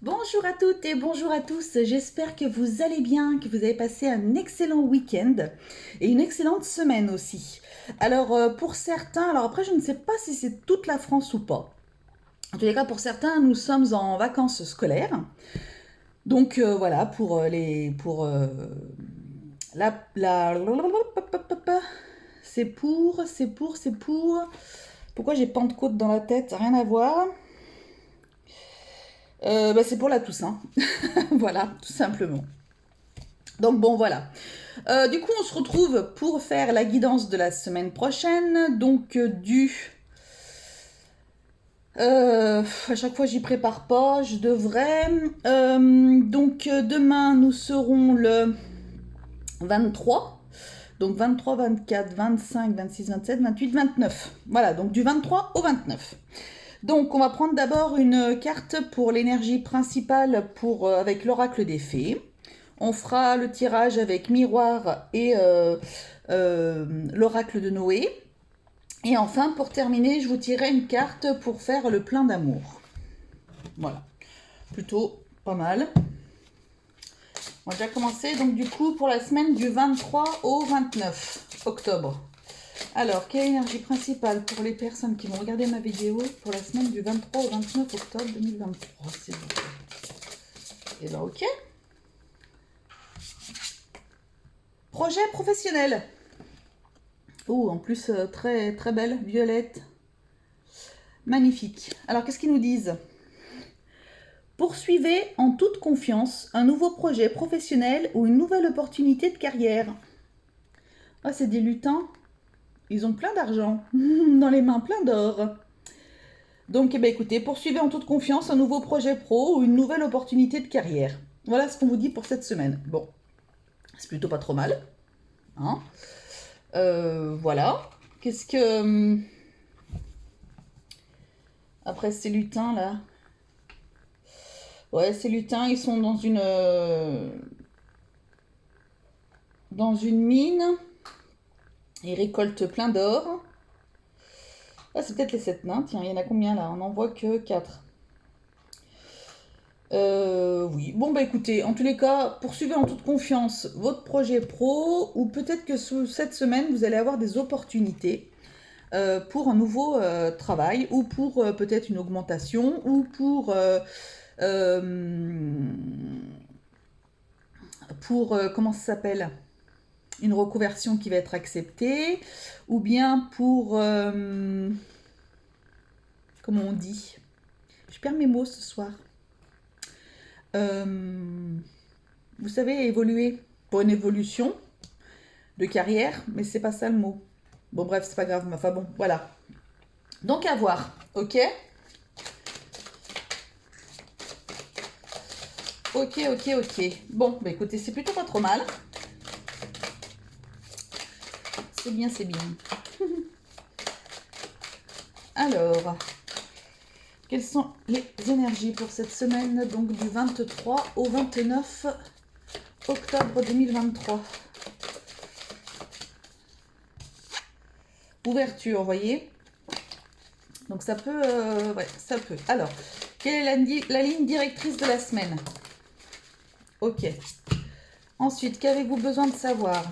Bonjour à toutes et bonjour à tous, j'espère que vous allez bien, que vous avez passé un excellent week-end et une excellente semaine aussi. Alors pour certains, alors après je ne sais pas si c'est toute la France ou pas. En tous les cas pour certains, nous sommes en vacances scolaires. Donc voilà la c'est pour. Pourquoi j'ai Pentecôte dans la tête? Rien à voir. C'est pour la Toussaint. Voilà, tout simplement. Donc bon, voilà. Du coup, on se retrouve pour faire la guidance de la semaine prochaine. Donc à chaque fois, j'y prépare pas, je devrais. Demain, nous serons le 23. Donc 23, 24, 25, 26, 27, 28, 29. Voilà, donc du 23 au 29. Donc on va prendre d'abord une carte pour l'énergie principale avec l'oracle des fées. On fera le tirage avec miroir et l'oracle de Noé. Et enfin, pour terminer, je vous tirerai une carte pour faire le plein d'amour. Voilà, plutôt pas mal. On va déjà commencer donc du coup pour la semaine du 23 au 29 octobre. Alors, quelle énergie principale pour les personnes qui vont regarder ma vidéo pour la semaine du 23 au 29 octobre 2023, s'il vous plaît? Et bien, ok. Projet professionnel. Oh, en plus, très, très belle, violette. Magnifique. Alors, qu'est-ce qu'ils nous disent? Poursuivez en toute confiance un nouveau projet professionnel ou une nouvelle opportunité de carrière. Ah, c'est des lutins. Ils ont plein d'argent. Dans les mains, plein d'or. Donc, eh bien, écoutez, poursuivez en toute confiance un nouveau projet pro ou une nouvelle opportunité de carrière. Voilà ce qu'on vous dit pour cette semaine. Bon, c'est plutôt pas trop mal. Hein. Voilà. Qu'est-ce que... Après ces lutins, là. Ouais, ces lutins, ils sont dans une mine. Ils récoltent plein d'or. Ah, c'est peut-être les 7 nains. Tiens, il y en a combien, là? On n'en voit que 4. Oui, bon bah écoutez, en tous les cas, poursuivez en toute confiance votre projet pro ou peut-être que cette semaine, vous allez avoir des opportunités pour un nouveau travail ou pour peut-être une augmentation ou euh, comment ça s'appelle? Une reconversion qui va être acceptée ou bien pour, comment on dit? Je perds mes mots ce soir. Euh, vous savez, évoluer pour une évolution de carrière, mais c'est pas ça le mot. Bon, bref, c'est pas grave, mais enfin bon, voilà. Donc à voir, ok? Ok, ok, ok. Bon, bah écoutez, c'est plutôt pas trop mal. C'est bien, c'est bien. Alors, quelles sont les énergies pour cette semaine, donc du 23 au 29 octobre 2023? Ouverture, vous voyez? Donc ça peut, ouais, ça peut. Alors, quelle est la ligne directrice de la semaine? Ok. Ensuite, qu'avez-vous besoin de savoir?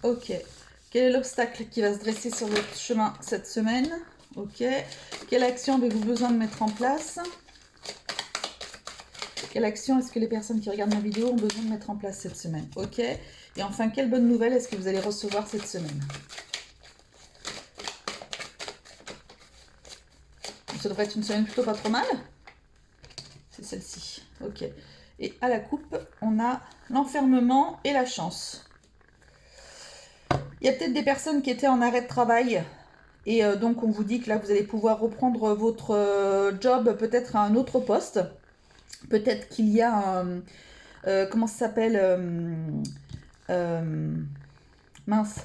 Ok. Quel est l'obstacle qui va se dresser sur votre chemin cette semaine? Ok. Quelle action avez-vous besoin de mettre en place? Quelle action est-ce que les personnes qui regardent ma vidéo ont besoin de mettre en place cette semaine? Ok. Et enfin, quelle bonne nouvelle est-ce que vous allez recevoir cette semaine? Ça devrait être une semaine plutôt pas trop mal. C'est celle-ci. Ok. Et à la coupe, on a l'enfermement et la chance. Il y a peut-être des personnes qui étaient en arrêt de travail. Et donc, on vous dit que là, vous allez pouvoir reprendre votre job peut-être à un autre poste. Peut-être qu'il y a un... comment ça s'appelle mince.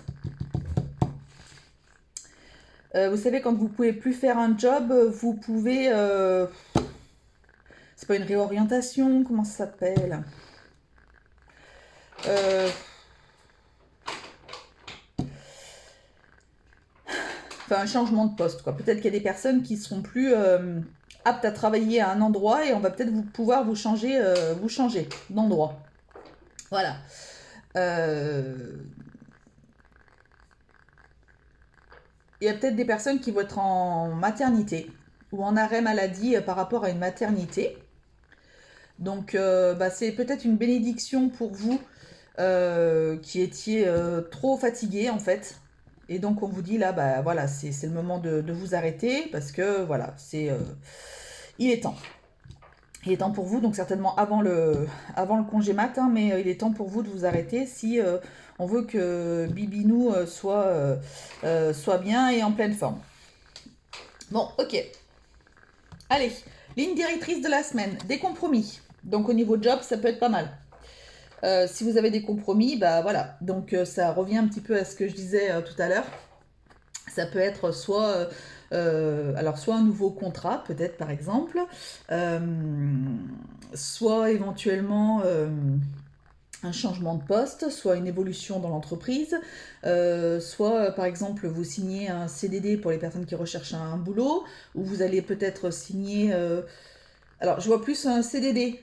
Vous savez, quand vous pouvez plus faire un job, vous pouvez... c'est pas une réorientation, comment ça s'appelle? enfin un changement de poste, quoi. Peut-être qu'il y a des personnes qui seront plus aptes à travailler à un endroit et on va peut-être pouvoir vous changer d'endroit. Voilà. Il y a peut-être des personnes qui vont être en maternité ou en arrêt maladie par rapport à une maternité. Donc, c'est peut-être une bénédiction pour vous qui étiez trop fatigué en fait. Et donc, on vous dit là, bah voilà, c'est le moment de vous arrêter parce que voilà, il est temps. Il est temps pour vous, donc certainement avant le congé mat, hein, mais il est temps pour vous de vous arrêter si on veut que Bibinou soit bien et en pleine forme. Bon, ok. Allez, ligne directrice de la semaine, des compromis. Donc au niveau job, ça peut être pas mal. Si vous avez des compromis, bah voilà. Donc ça revient un petit peu à ce que je disais tout à l'heure. Ça peut être soit un nouveau contrat, peut-être par exemple, soit éventuellement un changement de poste, soit une évolution dans l'entreprise, soit par exemple vous signez un CDD pour les personnes qui recherchent un boulot, ou vous allez peut-être signer... alors je vois plus un CDD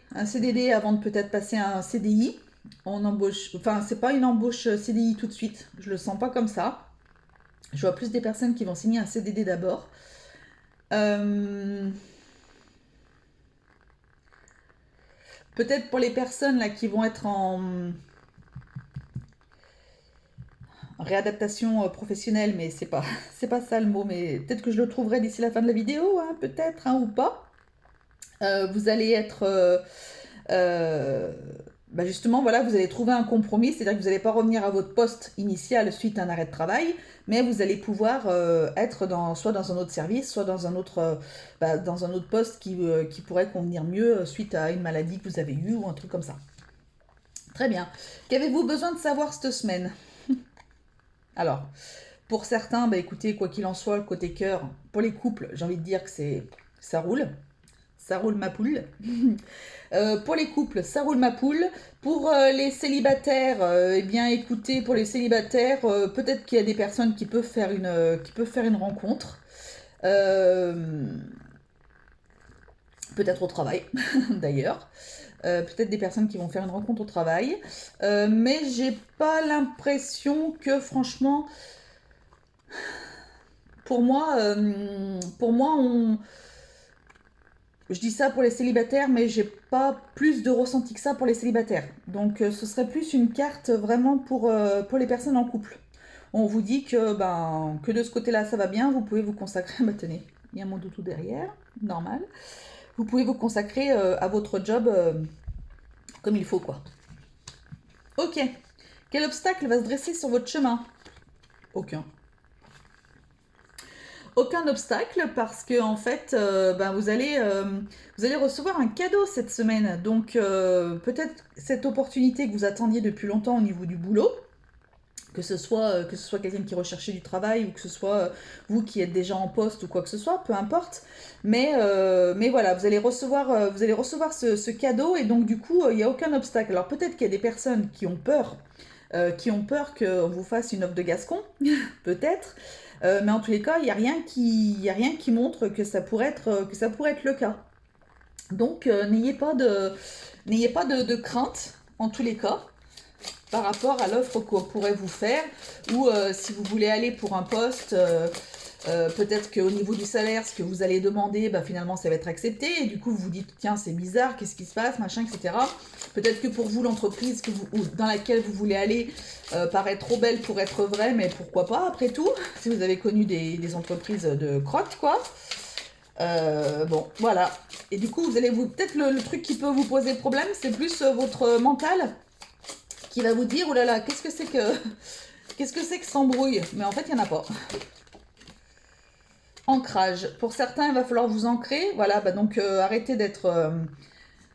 avant de peut-être passer à un CDI. On embauche, enfin c'est pas une embauche CDI tout de suite, je le sens pas comme ça. Je vois plus des personnes qui vont signer un CDD d'abord. Peut-être pour les personnes là qui vont être en réadaptation professionnelle, mais c'est pas ça le mot, mais peut-être que je le trouverai d'ici la fin de la vidéo, hein, peut-être, hein, ou pas. Vous allez être justement, voilà, vous allez trouver un compromis, c'est-à-dire que vous n'allez pas revenir à votre poste initial suite à un arrêt de travail, mais vous allez pouvoir être soit dans un autre service, soit dans un autre poste qui pourrait convenir mieux suite à une maladie que vous avez eue ou un truc comme ça. Très bien. Qu'avez-vous besoin de savoir cette semaine? Alors, pour certains, écoutez, quoi qu'il en soit, le côté cœur, pour les couples, j'ai envie de dire que ça roule. Ça roule ma poule. Pour les couples, ça roule ma poule. Pour les célibataires, eh bien écoutez, pour les célibataires, peut-être qu'il y a des personnes qui peuvent faire une rencontre. Peut-être au travail, d'ailleurs. Peut-être des personnes qui vont faire une rencontre au travail. Mais j'ai pas l'impression que, franchement, pour moi, je dis ça pour les célibataires, mais j'ai pas plus de ressenti que ça pour les célibataires. Donc ce serait plus une carte vraiment pour les personnes en couple. On vous dit que de ce côté-là ça va bien, vous pouvez vous consacrer. Bah tenez, il y a mon doudou derrière, normal. Vous pouvez vous consacrer à votre job comme il faut, quoi. Ok. Quel obstacle va se dresser sur votre chemin? Aucun. Aucun obstacle parce que en fait vous allez recevoir un cadeau cette semaine, donc peut-être cette opportunité que vous attendiez depuis longtemps au niveau du boulot, que ce soit quelqu'un qui recherchait du travail ou que ce soit vous qui êtes déjà en poste ou quoi que ce soit, peu importe, mais voilà, vous allez recevoir ce cadeau et donc du coup il n'y a aucun obstacle. Alors peut-être qu'il y a des personnes qui ont peur qu'on vous fasse une offre de Gascon, peut-être. Mais en tous les cas, il n'y a rien qui montre que ça pourrait être le cas. Donc, n'ayez pas de crainte, en tous les cas, par rapport à l'offre qu'on pourrait vous faire. Ou si vous voulez aller pour un poste, peut-être qu'au niveau du salaire, ce que vous allez demander, finalement, ça va être accepté. Et du coup, vous vous dites, tiens, c'est bizarre, qu'est-ce qui se passe, machin, etc. Peut-être que pour vous, l'entreprise dans laquelle vous voulez aller paraît trop belle pour être vraie, mais pourquoi pas, après tout, si vous avez connu des entreprises de crotte, quoi. Bon, voilà. Et du coup, vous allez peut-être le truc qui peut vous poser problème, c'est plus votre mental qui va vous dire, oh là là, qu'est-ce que c'est que s'embrouille? Mais en fait, il n'y en a pas. Ancrage. Pour certains, il va falloir vous ancrer. Voilà, donc arrêtez peut-être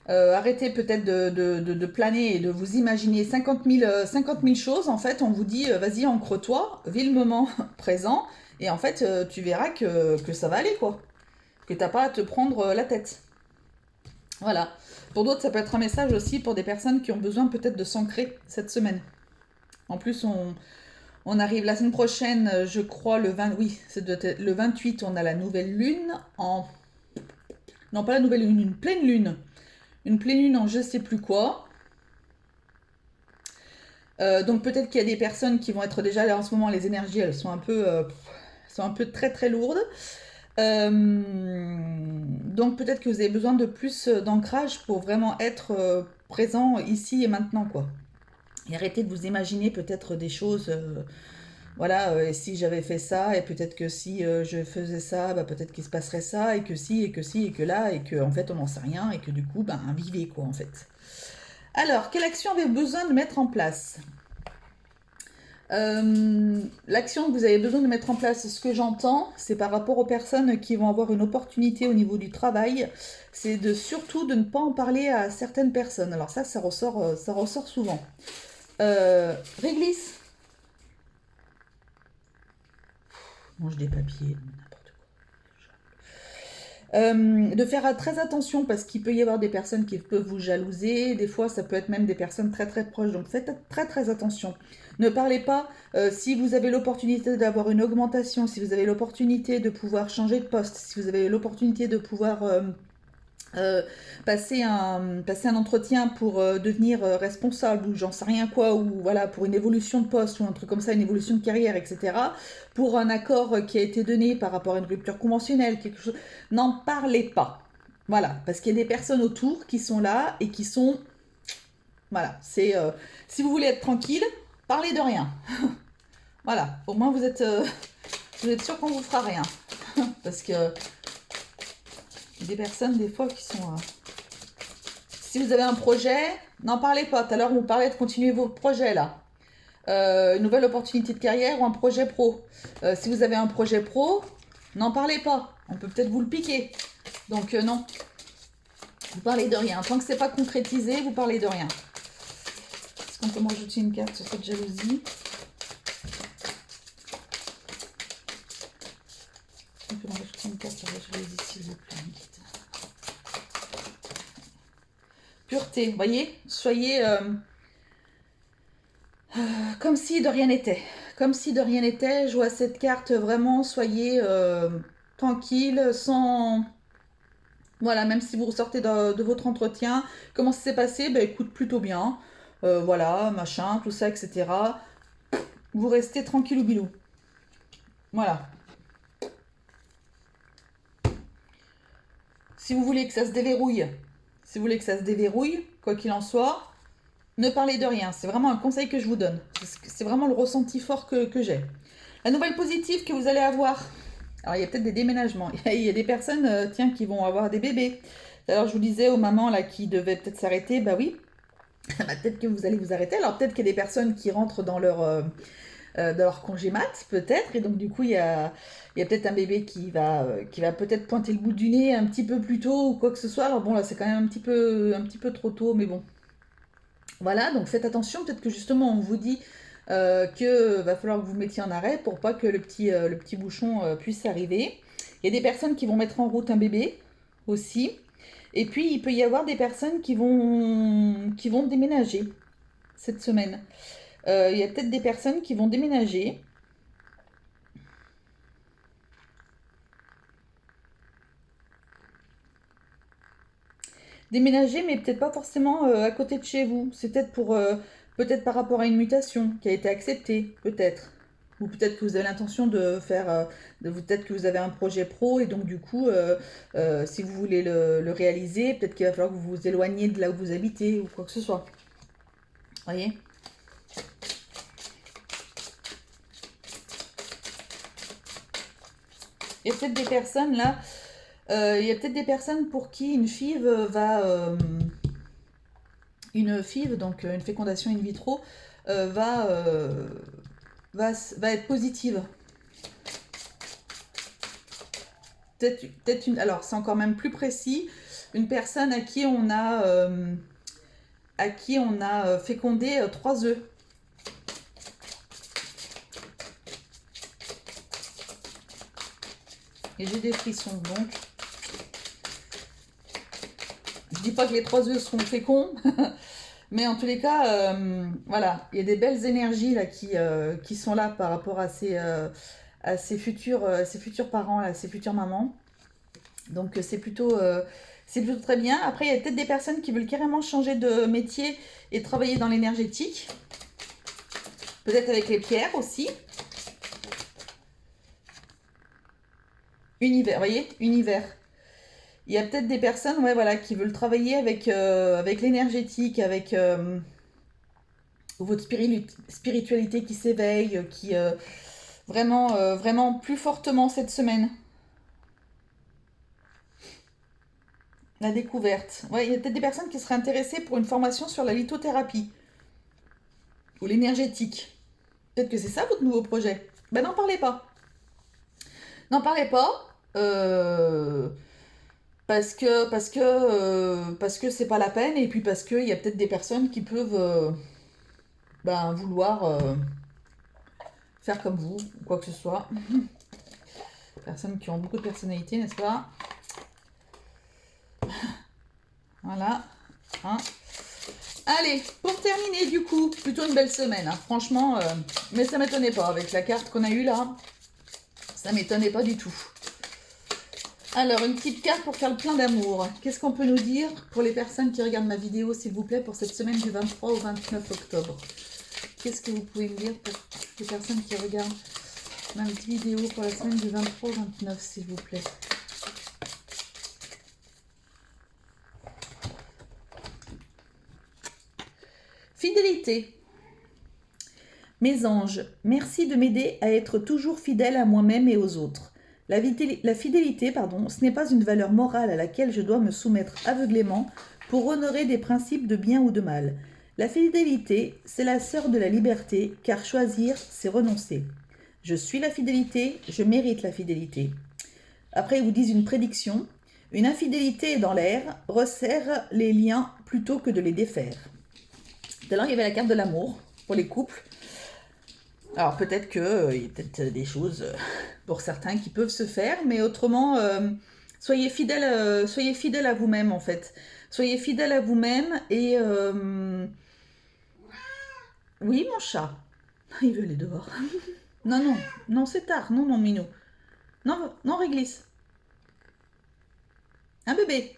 de planer et de vous imaginer 50 000 choses. En fait, on vous dit, vas-y, ancre-toi, vis le moment présent. Et en fait, tu verras que ça va aller, quoi. Que t'as pas à te prendre la tête. Voilà. Pour d'autres, ça peut être un message aussi pour des personnes qui ont besoin peut-être de s'ancrer cette semaine. En plus, On arrive la semaine prochaine, je crois, le 20, oui, c'est le 28, on a la nouvelle lune en... Non, pas la nouvelle lune, une pleine lune. Une pleine lune en je sais plus quoi. Donc peut-être qu'il y a des personnes qui vont être déjà là en ce moment, les énergies, elles sont un peu très très lourdes. Donc peut-être que vous avez besoin de plus d'ancrage pour vraiment être présent ici et maintenant, quoi. Et arrêtez de vous imaginer peut-être des choses, voilà, et si j'avais fait ça, et peut-être que si je faisais ça, bah, peut-être qu'il se passerait ça, et que si, et que si, et que là, et que en fait on n'en sait rien, et que du coup, ben vivez quoi en fait. Alors, quelle action avez-vous besoin de mettre en place? L'action que vous avez besoin de mettre en place, ce que j'entends, c'est par rapport aux personnes qui vont avoir une opportunité au niveau du travail, c'est de surtout de ne pas en parler à certaines personnes. Alors ça ressort souvent. Réglisse. Mange des papiers, n'importe quoi. De faire très attention parce qu'il peut y avoir des personnes qui peuvent vous jalouser, des fois ça peut être même des personnes très très proches, donc faites très très attention. Ne parlez pas, si vous avez l'opportunité d'avoir une augmentation, si vous avez l'opportunité de pouvoir changer de poste, si vous avez l'opportunité de pouvoir passer un entretien pour devenir responsable ou j'en sais rien quoi, ou voilà, pour une évolution de poste ou un truc comme ça, une évolution de carrière, etc. Pour un accord qui a été donné par rapport à une rupture conventionnelle, quelque chose, n'en parlez pas. Voilà, parce qu'il y a des personnes autour qui sont là et qui sont... Voilà, c'est... si vous voulez être tranquille, parlez de rien. Voilà, au moins vous êtes sûr qu'on vous fera rien. Parce que des personnes des fois qui sont... si vous avez un projet, n'en parlez pas. Tout à l'heure, on vous parlait de continuer vos projets là. Une nouvelle opportunité de carrière ou un projet pro. Si vous avez un projet pro, n'en parlez pas. On peut peut-être vous le piquer. Donc non, vous parlez de rien. Tant que c'est pas concrétisé, vous parlez de rien. Est-ce qu'on peut m'ajouter une carte sur cette jalousie? On peut m'ajouter une carte sur la jalousie, s'il vous plaît. Pureté, vous voyez? Soyez comme si de rien n'était. Comme si de rien n'était. Je vois cette carte vraiment, soyez tranquille, sans... Voilà, même si vous ressortez de votre entretien, comment ça s'est passé? Ben écoute, plutôt bien. Voilà, machin, tout ça, etc. Vous restez tranquille ou bilou. Voilà. Si vous voulez que ça se déverrouille, quoi qu'il en soit, ne parlez de rien. C'est vraiment un conseil que je vous donne. C'est vraiment le ressenti fort que j'ai. La nouvelle positive que vous allez avoir. Alors, il y a peut-être des déménagements. Il y a des personnes, tiens, qui vont avoir des bébés. Alors, je vous disais aux mamans là qui devaient peut-être s'arrêter. Bah oui, bah, peut-être que vous allez vous arrêter. Alors, peut-être qu'il y a des personnes qui rentrent dans leur congé mat, peut-être. Et donc, du coup, il y a peut-être un bébé qui va peut-être pointer le bout du nez un petit peu plus tôt ou quoi que ce soit. Alors, bon, là, c'est quand même un petit peu trop tôt, mais bon. Voilà, donc faites attention. Peut-être que justement, on vous dit que va falloir que vous mettiez en arrêt pour pas que le petit bouchon puisse arriver. Il y a des personnes qui vont mettre en route un bébé aussi. Et puis, il peut y avoir des personnes qui vont déménager cette semaine. Il y a peut-être des personnes qui vont déménager. Déménager, mais peut-être pas forcément à côté de chez vous. C'est peut-être par rapport à une mutation qui a été acceptée, peut-être. Ou peut-être que vous avez l'intention de faire, peut-être que vous avez un projet pro et donc du coup, si vous voulez le réaliser, peut-être qu'il va falloir que vous vous éloigniez de là où vous habitez ou quoi que ce soit. Voyez? Il y a peut-être des personnes là, il y a peut-être des personnes pour qui une FIV donc une fécondation in vitro, va être positive. Peut-être alors c'est encore même plus précis, une personne à qui on a fécondé 3 œufs. Et j'ai des frissons, donc je dis pas que les 3 œufs seront féconds, Mais en tous les cas, voilà, il y a des belles énergies là qui sont là par rapport à ces futurs parents, là, ces futures mamans. Donc c'est plutôt très bien. Après, il y a peut-être des personnes qui veulent carrément changer de métier et travailler dans l'énergétique. Peut-être avec les pierres aussi. Univers, vous voyez, univers. Il y a peut-être des personnes, ouais, voilà, qui veulent travailler avec l'énergétique, avec votre spiritualité qui s'éveille, qui vraiment plus fortement cette semaine. La découverte. Ouais, il y a peut-être des personnes qui seraient intéressées pour une formation sur la lithothérapie ou l'énergétique. Peut-être que c'est ça votre nouveau projet. Ben n'en parlez pas. N'en parlez pas. Parce que c'est pas la peine et puis parce qu'il y a peut-être des personnes qui peuvent vouloir faire comme vous ou quoi que ce soit. Personnes qui ont beaucoup de personnalité, n'est-ce pas? Voilà. Hein. Allez, pour terminer du coup, plutôt une belle semaine, hein, franchement, mais ça m'étonnait pas avec la carte qu'on a eue là, ça m'étonnait pas du tout. Alors, une petite carte pour faire le plein d'amour. Qu'est-ce qu'on peut nous dire pour les personnes qui regardent ma vidéo, s'il vous plaît, pour cette semaine du 23 au 29 octobre? Qu'est-ce que vous pouvez me dire pour les personnes qui regardent ma vidéo pour la semaine du 23 au 29, s'il vous plaît? Fidélité. Mes anges, merci de m'aider à être toujours fidèle à moi-même et aux autres. La fidélité, ce n'est pas une valeur morale à laquelle je dois me soumettre aveuglément pour honorer des principes de bien ou de mal. La fidélité, c'est la sœur de la liberté, car choisir, c'est renoncer. Je suis la fidélité, je mérite la fidélité. Après, ils vous disent une prédiction. Une infidélité dans l'air resserre les liens plutôt que de les défaire. Tout à l'heure, il y avait la carte de l'amour pour les couples. Alors peut-être qu'il y a peut-être des choses pour certains qui peuvent se faire, mais autrement, soyez fidèle à vous-même en fait. Soyez fidèle à vous-même et... Oui, mon chat. Il veut aller dehors. Non, c'est tard. Non, Minou. Non, réglisse. Un bébé.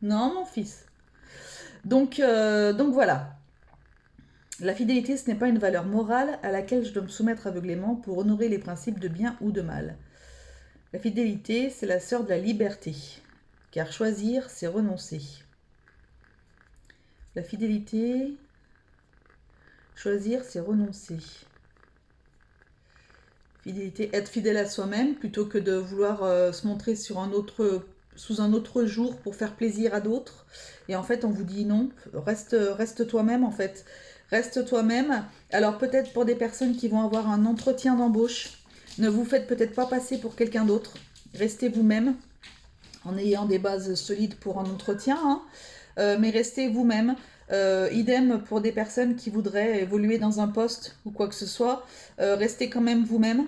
Non, mon fils. Donc voilà. La fidélité, ce n'est pas une valeur morale à laquelle je dois me soumettre aveuglément pour honorer les principes de bien ou de mal. La fidélité, c'est la sœur de la liberté, car choisir, c'est renoncer. La fidélité, choisir, c'est renoncer. Fidélité, être fidèle à soi-même plutôt que de vouloir se montrer sous un autre jour pour faire plaisir à d'autres. Et en fait, on vous dit non, reste toi-même en fait. Reste toi-même. Alors peut-être pour des personnes qui vont avoir un entretien d'embauche, ne vous faites peut-être pas passer pour quelqu'un d'autre. Restez vous-même en ayant des bases solides pour un entretien, hein. Mais restez vous-même. Idem pour des personnes qui voudraient évoluer dans un poste ou quoi que ce soit. Restez quand même vous-même.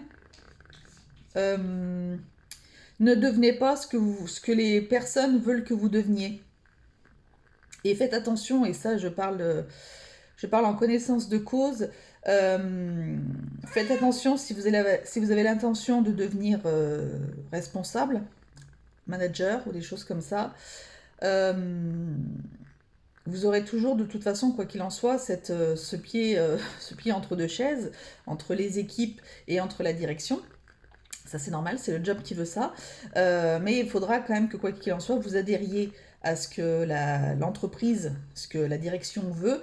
Ne devenez pas ce que les personnes veulent que vous deveniez. Et faites attention, et ça je parle en connaissance de cause, faites attention si vous avez l'intention de devenir responsable, manager ou des choses comme ça. Vous aurez toujours, de toute façon, quoi qu'il en soit, ce pied entre deux chaises, entre les équipes et entre la direction. Ça, c'est normal, c'est le job qui veut ça. Mais il faudra quand même que, quoi qu'il en soit, vous adhériez à ce que l'entreprise, ce que la direction veut,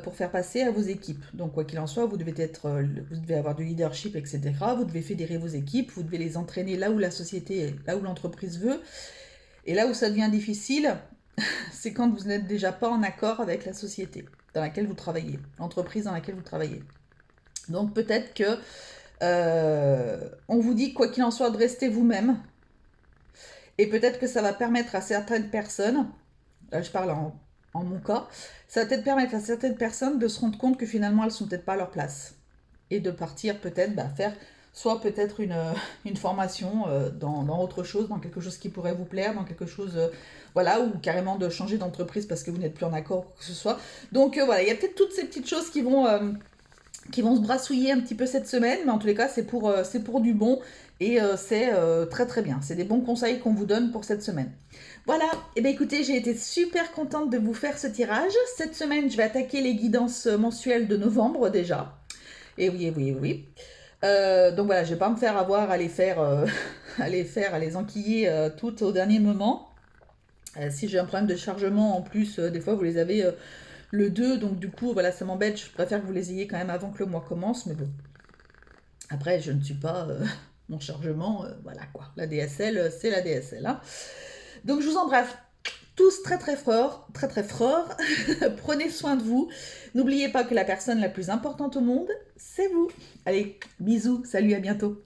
pour faire passer à vos équipes. Donc, quoi qu'il en soit, vous devez avoir du leadership, etc. Vous devez fédérer vos équipes, vous devez les entraîner là où la société, là où l'entreprise veut. Et là où ça devient difficile, c'est quand vous n'êtes déjà pas en accord avec la société dans laquelle vous travaillez, l'entreprise dans laquelle vous travaillez. Donc peut-être que on vous dit, quoi qu'il en soit, de rester vous-même. Et peut-être que ça va permettre à certaines personnes, là je parle en mon cas, ça va peut-être permettre à certaines personnes de se rendre compte que finalement elles sont peut-être pas à leur place. Et de partir peut-être faire soit peut-être une formation dans autre chose, dans quelque chose qui pourrait vous plaire, dans quelque chose, voilà, ou carrément de changer d'entreprise parce que vous n'êtes plus en accord, ou quoi que ce soit. Donc voilà, il y a peut-être toutes ces petites choses qui vont se brassouiller un petit peu cette semaine, mais en tous les cas, c'est pour du bon et c'est très très bien. C'est des bons conseils qu'on vous donne pour cette semaine. Voilà, et bien écoutez, j'ai été super contente de vous faire ce tirage. Cette semaine, je vais attaquer les guidances mensuelles de novembre déjà. Et oui, et oui, et oui. Donc voilà, je vais pas me faire avoir à les faire, à les enquiller toutes au dernier moment. Si j'ai un problème de chargement en plus, des fois vous les avez le 2, donc du coup, voilà, ça m'embête. Je préfère que vous les ayez quand même avant que le mois commence, mais bon. Après, je ne suis pas mon chargement, voilà quoi. La DSL, c'est la DSL. Hein. Donc je vous embrasse tous très très fort, très très fort. Prenez soin de vous. N'oubliez pas que la personne la plus importante au monde, c'est vous. Allez, bisous, salut, à bientôt.